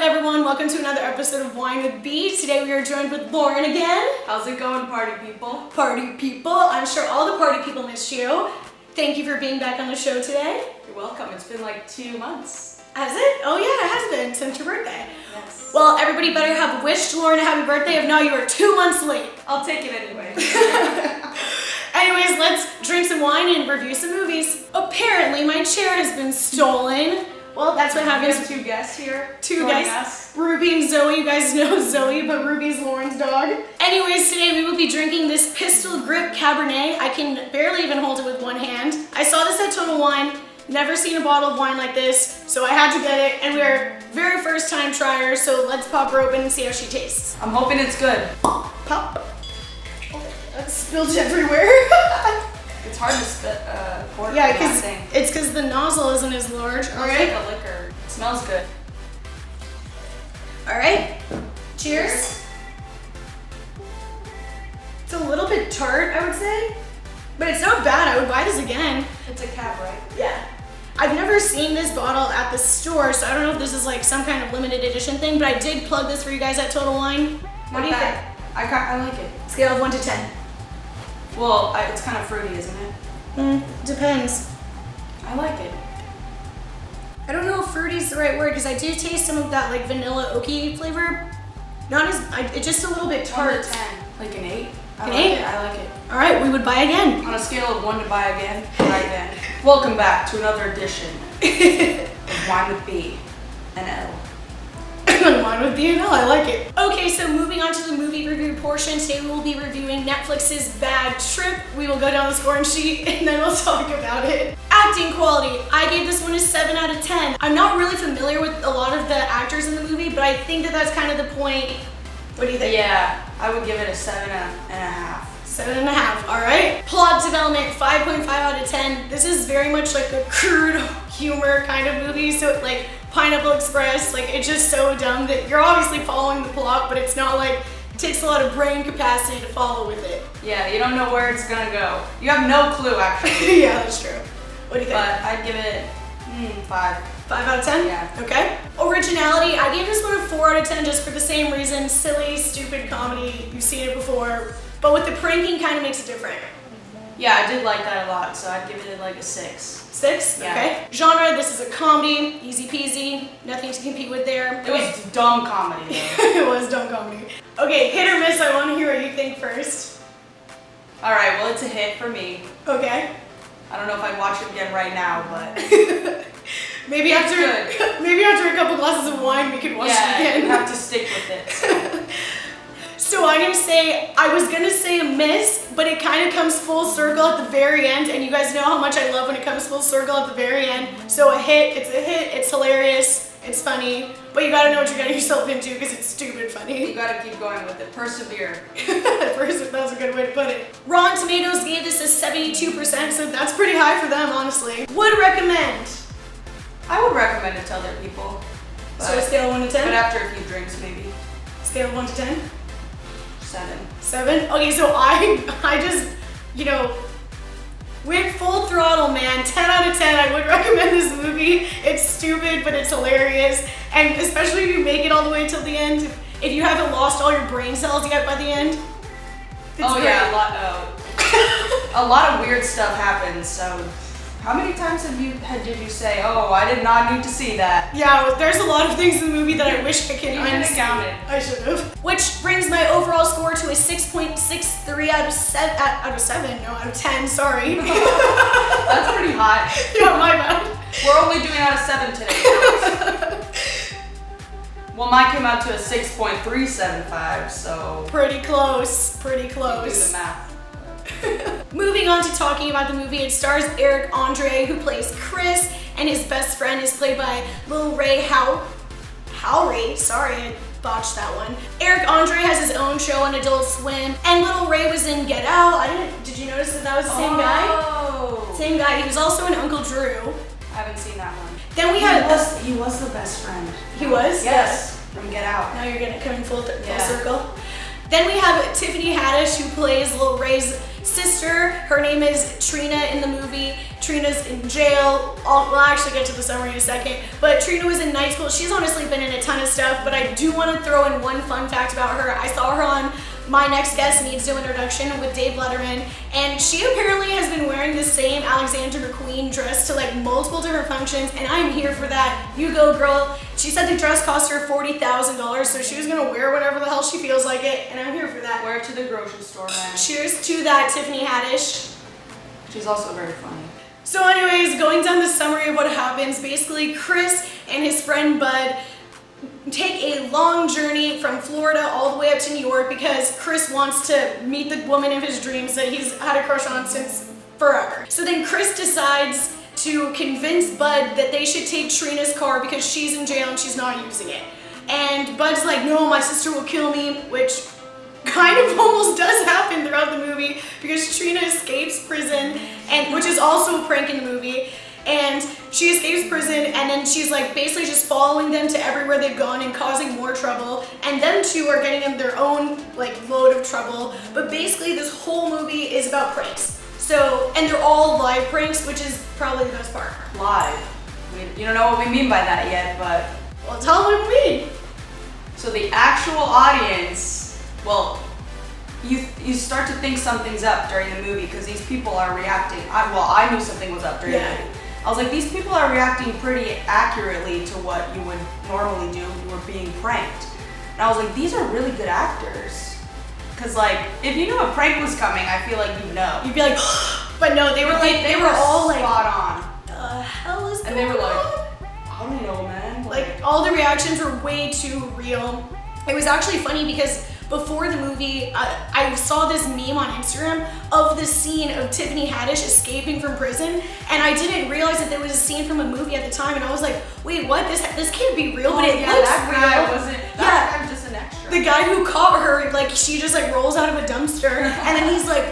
everyone? Welcome to another episode of Wine with B. Today we are joined with Lauren again. How's it going, party people? Party people. I'm sure all the party people missed you. Thank you for being back on the show today. You're welcome. It's been like 2 months. Has it? Oh yeah, it has been since your birthday. Yes. Well, everybody better have wished Lauren a happy birthday. If not, you are 2 months late. I'll take it anyway. Anyways, let's drink some wine and review some movies. Apparently, my chair has been stolen. Well, that's what happens. We have 2 guests here. Two guests. Ruby and Zoe. You guys know Zoe, but Ruby's Lauren's dog. Anyways, today we will be drinking this Pistol Grip Cabernet. I can barely even hold it with one hand. I saw this at Total Wine. Never seen a bottle of wine like this, so I had to get it. And we are very first time triers, so let's pop her open and see how she tastes. I'm hoping it's good. Pop. Oh, that spilled everywhere. It's hard to pour Yeah, from that thing. it's because the nozzle isn't as large. All right. It's like a liquor. It smells good. All right. Cheers. It's a little bit tart, I would say, but it's not bad. I would buy this again. It's a cab, right? Yeah. I've never seen this bottle at the store, so I don't know if this is like some kind of limited edition thing, but I did plug this for you guys at Total Wine. What do you think? I like it. Scale of 1 to 10. Well, it's kind of fruity, isn't it? Depends. I like it. I don't know if fruity is the right word because I do taste some of that like vanilla oaky flavor. Not as, it's just a little bit 1 tart. to 10. Like an 8. An 8? I like it. All right, we would buy again. On a scale of 1 to buy again, buy again. Welcome back to another edition of Wine with B and L. Wine with B&L, I like it. Okay, so moving on to the movie review portion, today we will be reviewing Netflix's Bad Trip. We will go down the scoring sheet and then we'll talk about it. Acting quality, I gave this one a 7 out of 10. I'm not really familiar with a lot of the actors in the movie, but I think that that's kind of the point. What do you think? Yeah, I would give it a 7.5. 7.5, all right. Plot development, 5.5 out of 10. This is very much like a crude humor kind of movie, so like Pineapple Express, like it's just so dumb that you're obviously following the plot, but it's not like, it takes a lot of brain capacity to follow with it. Yeah, you don't know where it's gonna go. You have no clue, actually. Yeah, that's true. What do you think? But I'd give it 5. 5 out of 10? Yeah. Okay. Originality, I gave this one a 4 out of 10 just for the same reason. Silly, stupid comedy, you've seen it before, but with the pranking kind of makes it different. Yeah, I did like that a lot, so I'd give it like a 6. 6? Yeah. Okay. Genre, this is a comedy, easy peasy, nothing to compete with there. It was dumb comedy, though. It was dumb comedy. Okay, hit or miss, I want to hear what you think first. Alright, well, it's a hit for me. Okay. I don't know if I'd watch it again right now, but maybe it's after good. maybe after a couple glasses of wine we could watch it Yeah, again. you have to stick with it. So. So I'm gonna say, I was gonna say a miss, but it kind of comes full circle at the very end, and you guys know how much I love when it comes full circle at the very end. So a hit, it's hilarious, it's funny, but you gotta know what you're getting yourself into because it's stupid funny. You gotta keep going with it. Persevere. That was a good way to put it. Rotten Tomatoes gave this a 72%, so that's pretty high for them, honestly. Would recommend. I would recommend it to other people. So a scale of 1 to 10? But after a few drinks, maybe. Scale of 1 to 10? 7. 7? Okay, so I just, went full throttle, man. 10 out of 10. I would recommend this movie. It's stupid, but it's hilarious. And especially if you make it all the way till the end. If you haven't lost all your brain cells yet by the end. It's great. Yeah, a lot of weird stuff happens, so how many times did you say, oh, I did not need to see that? Yeah, there's a lot of things in the movie that I wish I could unsee. I should have. Which brings my overall score to a 6.63 out of 10, sorry. That's pretty high. Yeah, my bad. We're only doing out of 7 today. Well, mine came out to a 6.375, so. Pretty close, pretty close. Do the math. Moving on to talking about the movie, it stars Eric Andre, who plays Chris, and his best friend is played by Lil Ray Howery. Sorry, I botched that one. Eric Andre has his own show on Adult Swim, and Lil Ray was in Get Out. Did you notice that was the same guy? Oh. Same guy. He was also in Uncle Drew. I haven't seen that one. Then we He was the best friend. He was? Yes. From Get Out. Now you're gonna come full circle. Then we have Tiffany Haddish, who plays Lil Ray's sister. Her name is Trina in the movie. Trina's in jail. We'll actually get to the summary in a second. But Trina was in night school. She's honestly been in a ton of stuff, but I do want to throw in one fun fact about her. I saw her on My Next Guest Needs No Introduction with Dave Letterman, and she apparently has been wearing the same Alexander McQueen dress to like multiple different functions, and I'm here for that. You go, girl. She said the dress cost her $40,000, so she was gonna wear whatever the hell she feels like it, and I'm here for that. Wear it to the grocery store, man. Cheers to that, Tiffany Haddish. She's also very funny. So anyways, going down the summary of what happens, basically Chris and his friend Bud take a long journey from Florida all the way up to New York because Chris wants to meet the woman of his dreams that he's had a crush on since forever. So then Chris decides to convince Bud that they should take Trina's car because she's in jail and she's not using it. And Bud's like, no, my sister will kill me, which kind of almost does happen throughout the movie because Trina escapes prison, and which is also a prank in the movie. And she escapes prison, and then she's like basically just following them to everywhere they've gone and causing more trouble. And them two are getting in their own like load of trouble. But basically this whole movie is about pranks. So, and they're all live pranks, which is probably the best part. Live. You don't know what we mean by that yet, but... Well, tell them what we mean. So the actual audience, well, you start to think something's up during the movie because these people are reacting. I knew something was up during the movie. I was like, these people are reacting pretty accurately to what you would normally do if you were being pranked. And I was like, these are really good actors. Cause like, if you knew a prank was coming, I feel like you'd know. You'd be like, but no, they were like, they were all like, spot on. The hell is and going they were like, on? I don't know, man. Like all the reactions were way too real. It was actually funny because before the movie, I saw this meme on Instagram of the scene of Tiffany Haddish escaping from prison, and I didn't realize that there was a scene from a movie at the time, and I was like, wait, what? This can't be real, but it looks that real. Guy wasn't. That guy was just an extra. The guy who caught her, like she just like rolls out of a dumpster, and then he's like,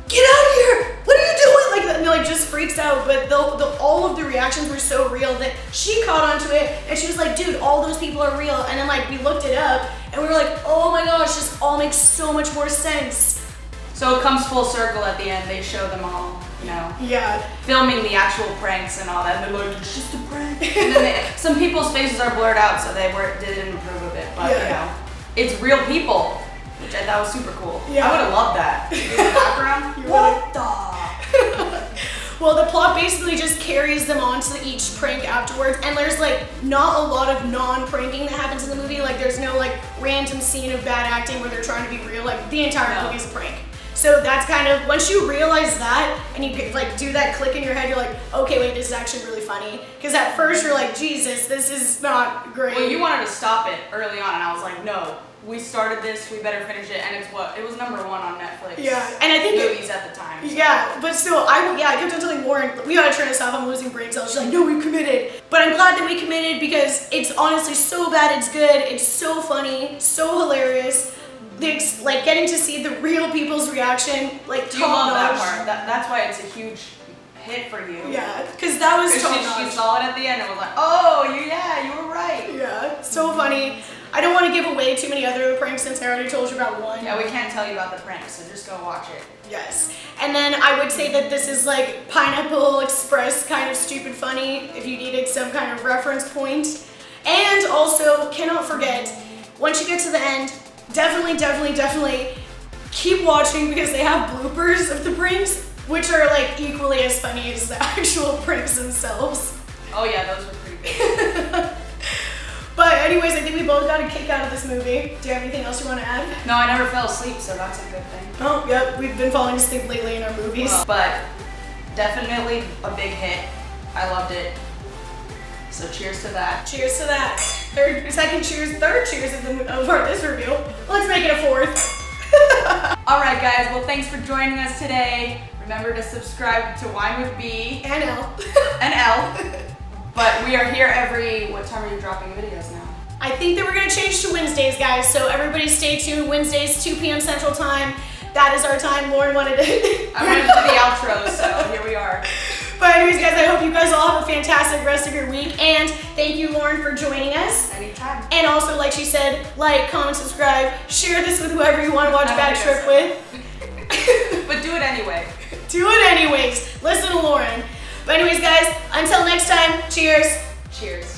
get out of here! What are you doing? Like, and like just freaks out. But all of the reactions were so real that she caught onto it, and she was like, dude, all those people are real. And then like we looked it up, and we were like, oh my gosh, this all makes so much more sense. So it comes full circle at the end. They show them all, you know, filming the actual pranks and all that. They're like, it's just a prank. And then some people's faces are blurred out, so they didn't approve of it. But you know, it's real people, which I thought was super cool. Yeah. I would have loved that. In the background. What the? Well, the plot basically just carries them on to each prank afterwards, and there's like not a lot of non-pranking that happens in the movie. Like there's no like random scene of bad acting where they're trying to be real. Like the entire movie is a prank. So that's kind of, once you realize that and you get, like do that click in your head, you're like, okay, wait, this is actually really funny. Because at first you're like, Jesus, this is not great. Well, you wanted to stop it early on, and I was like, no. We started this, we better finish it, and it was #1 on Netflix. Yeah, and I think movies at the time. So. Yeah, but still, I kept on telling Lauren, we gotta turn this off, I'm losing brain cells. She's like, no, we committed. But I'm glad that we committed because it's honestly so bad, it's good, it's so funny, so hilarious. Like getting to see the real people's reaction, like you love that part. That's why it's a huge hit for you. Yeah, because that was top notch. She saw it at the end and was like, oh, you were right. Yeah, so funny. I don't want to give away too many other pranks since I already told you about one. Yeah, we can't tell you about the pranks, so just go watch it. Yes. And then I would say that this is like Pineapple Express kind of stupid funny if you needed some kind of reference point. And also, cannot forget, once you get to the end, definitely keep watching because they have bloopers of the pranks, which are like equally as funny as the actual pranks themselves. Oh yeah, those were pretty good. But anyways, I think we both got a kick out of this movie. Do you have anything else you want to add? No, I never fell asleep, so that's a good thing. Oh, yep, we've been falling asleep lately in our movies. Well, but definitely a big hit. I loved it. So cheers to that. Cheers to that. Third cheers of this review. Let's make it a fourth. All right, guys. Well, thanks for joining us today. Remember to subscribe to Wine with B and L. And L. But we are here what time are you dropping videos now? I think that we're gonna change to Wednesdays, guys. So everybody stay tuned. Wednesdays, 2 p.m. Central Time. That is our time. Lauren wanted it. I wanted to do the outro, so here we are. But anyways, guys, I hope you guys all have a fantastic rest of your week. And thank you, Lauren, for joining us. Anytime. And also, like she said, like, comment, subscribe, share this with whoever you want to watch Bad Trip with. But do it anyway. Do it anyways. Listen to Lauren. But anyways, guys, until next time, cheers. Cheers.